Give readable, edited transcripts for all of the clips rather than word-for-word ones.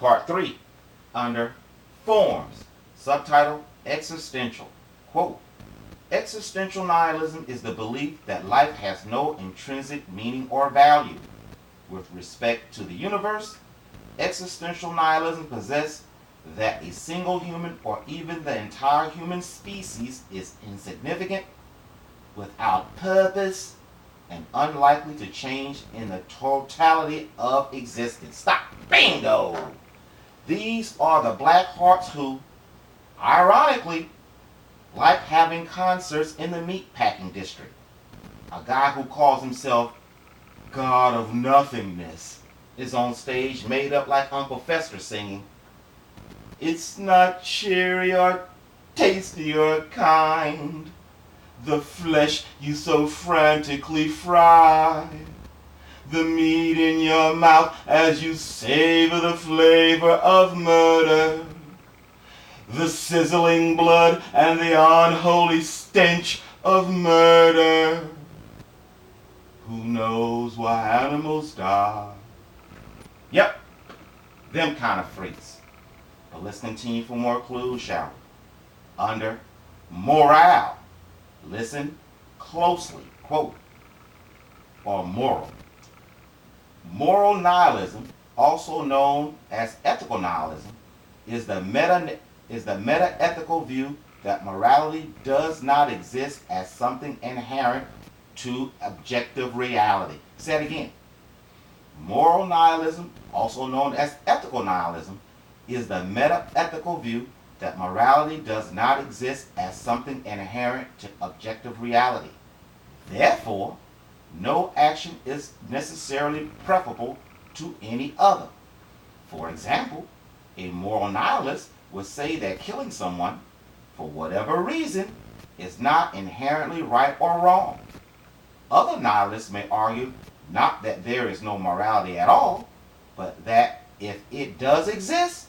Part 3, under Forms, subtitle Existential. Quote, existential nihilism is the belief that life has no intrinsic meaning or value. With respect to the universe, existential nihilism possesses that a single human or even the entire human species is insignificant, without purpose, and unlikely to change in the totality of existence. Stop. Bingo! These are the black hearts who, ironically, like having concerts in the meatpacking district. A guy who calls himself God of Nothingness is on stage made up like Uncle Fester singing, "It's not cheery or tasty or kind, the flesh you so frantically fry, the meat in your mouth as you savor the flavor of murder, the sizzling blood and the unholy stench of murder. Who knows why animals die?" Yep, them kind of freaks. But let's continue for more clues, shall we? Under morale, listen closely. Quote, or moral. Moral nihilism, also known as ethical nihilism, is the meta-ethical view that morality does not exist as something inherent to objective reality. Say it again. Moral nihilism, also known as ethical nihilism, is the meta-ethical view that morality does not exist as something inherent to objective reality. Therefore, no action is necessarily preferable to any other. For example, a moral nihilist would say that killing someone, for whatever reason, is not inherently right or wrong. Other nihilists may argue not that there is no morality at all, but that if it does exist,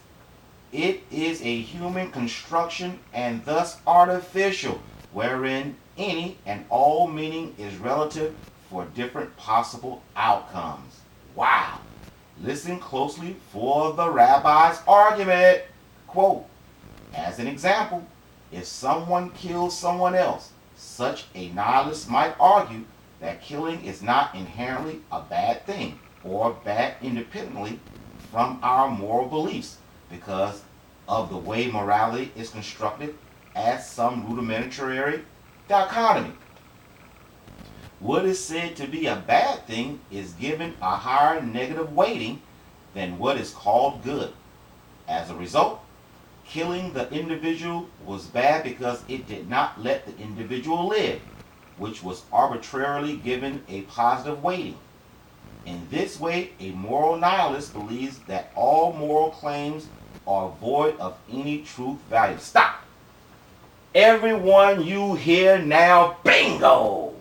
it is a human construction and thus artificial, wherein any and all meaning is relative for different possible outcomes. Wow. Listen closely for the rabbi's argument. Quote, as an example, if someone kills someone else, such a nihilist might argue that killing is not inherently a bad thing or bad independently from our moral beliefs because of the way morality is constructed as some rudimentary dichotomy. What is said to be a bad thing is given a higher negative weighting than what is called good. As a result, killing the individual was bad because it did not let the individual live, which was arbitrarily given a positive weighting. In this way, a moral nihilist believes that all moral claims are void of any truth value. Stop! Everyone you hear now, bingo!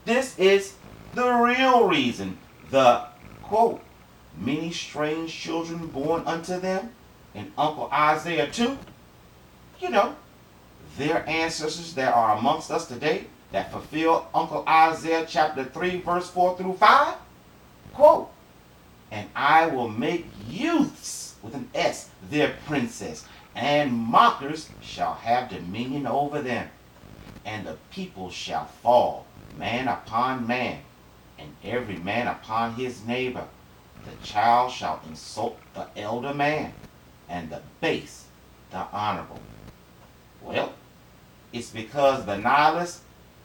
This is the real reason the, quote, many strange children born unto them in Uncle Isaiah 2, you know, their ancestors that are amongst us today that fulfill Uncle Isaiah chapter 3 verse 4 through 5, quote, and I will make youths, with an S, their princess, and mockers shall have dominion over them, and the people shall fall, man upon man, and every man upon his neighbor. The child shall insult the elder man, and the base the honorable. Well, it's because the nihilists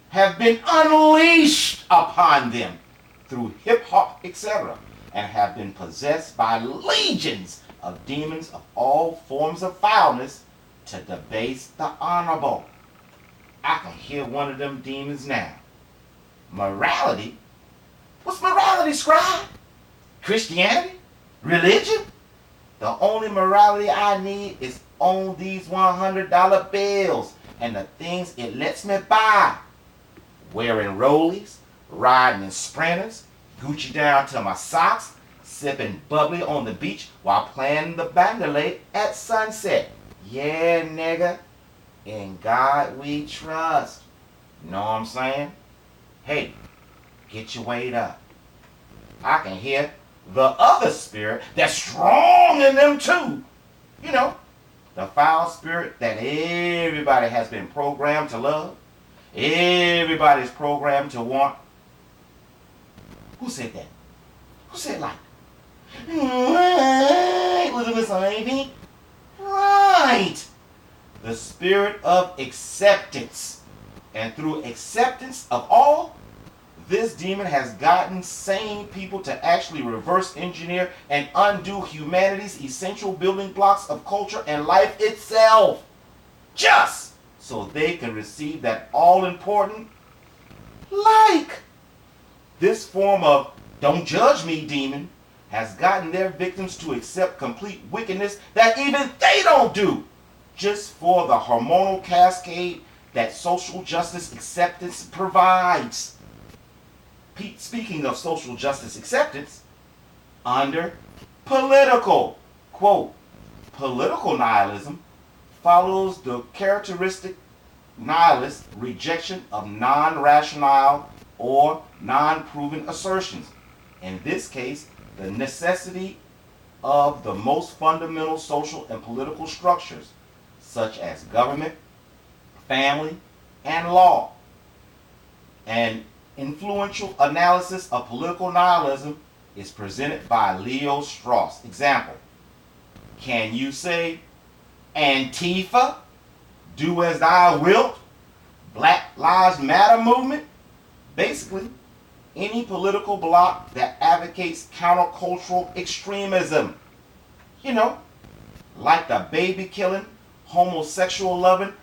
have been unleashed upon them through hip-hop, etc., and have been possessed by legions of demons of all forms of foulness to debase the honorable. I can hear one of them demons now. Morality? What's morality, scribe? Christianity? Religion? The only morality I need is on these $100 bills and the things it lets me buy. Wearing rollies, riding in sprinters, Gucci down to my socks, sipping bubbly on the beach while playing the bandolay at sunset. Yeah, nigga. In God we trust. Know what I'm saying? Hey, get your weight up. I can hear the other spirit that's strong in them too. You know, the foul spirit that everybody has been programmed to love. Everybody's programmed to want. Who said that? Who said like? Right, was it Miss Ivy? Right. The spirit of acceptance. And through acceptance of all, this demon has gotten sane people to actually reverse engineer and undo humanity's essential building blocks of culture and life itself. Just so they can receive that all-important like. This form of don't judge me demon has gotten their victims to accept complete wickedness that even they don't do, just for the hormonal cascade that social justice acceptance provides. Speaking of social justice acceptance, under political, quote, political nihilism follows the characteristic nihilist rejection of non-rational or non-proven assertions. In this case, the necessity of the most fundamental social and political structures, such as government, family, and law. An influential analysis of political nihilism is presented by Leo Strauss. Example, can you say Antifa, do as thou wilt, Black Lives Matter movement? Basically, any political bloc that advocates countercultural extremism. You know, like the baby killing, homosexual loving,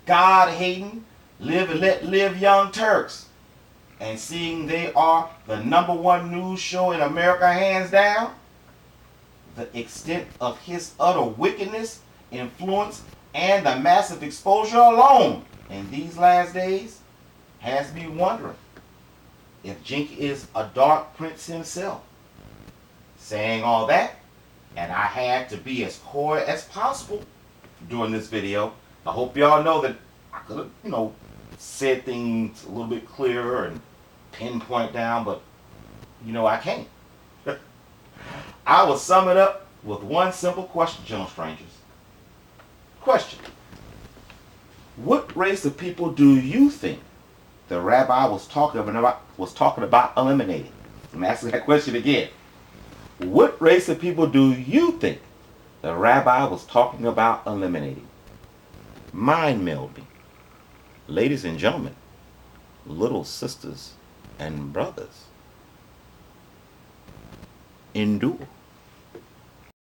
God hating, live and let live young Turks. And seeing they are the #1 news show in America hands down, the extent of his utter wickedness, influence, and the massive exposure alone in these last days has me wondering if Jink is a dark prince himself. Saying all that, and I had to be as coy as possible during this video. I hope y'all know that I could have, said things a little bit clearer and pinpoint down, but, I can't. I will sum it up with one simple question, gentle strangers. Question. What race of people do you think the rabbi was talking about eliminating? I'm asking that question again. What race of people do you think the rabbi was talking about eliminating? Mind meld me. Ladies and gentlemen, little sisters and brothers, endure.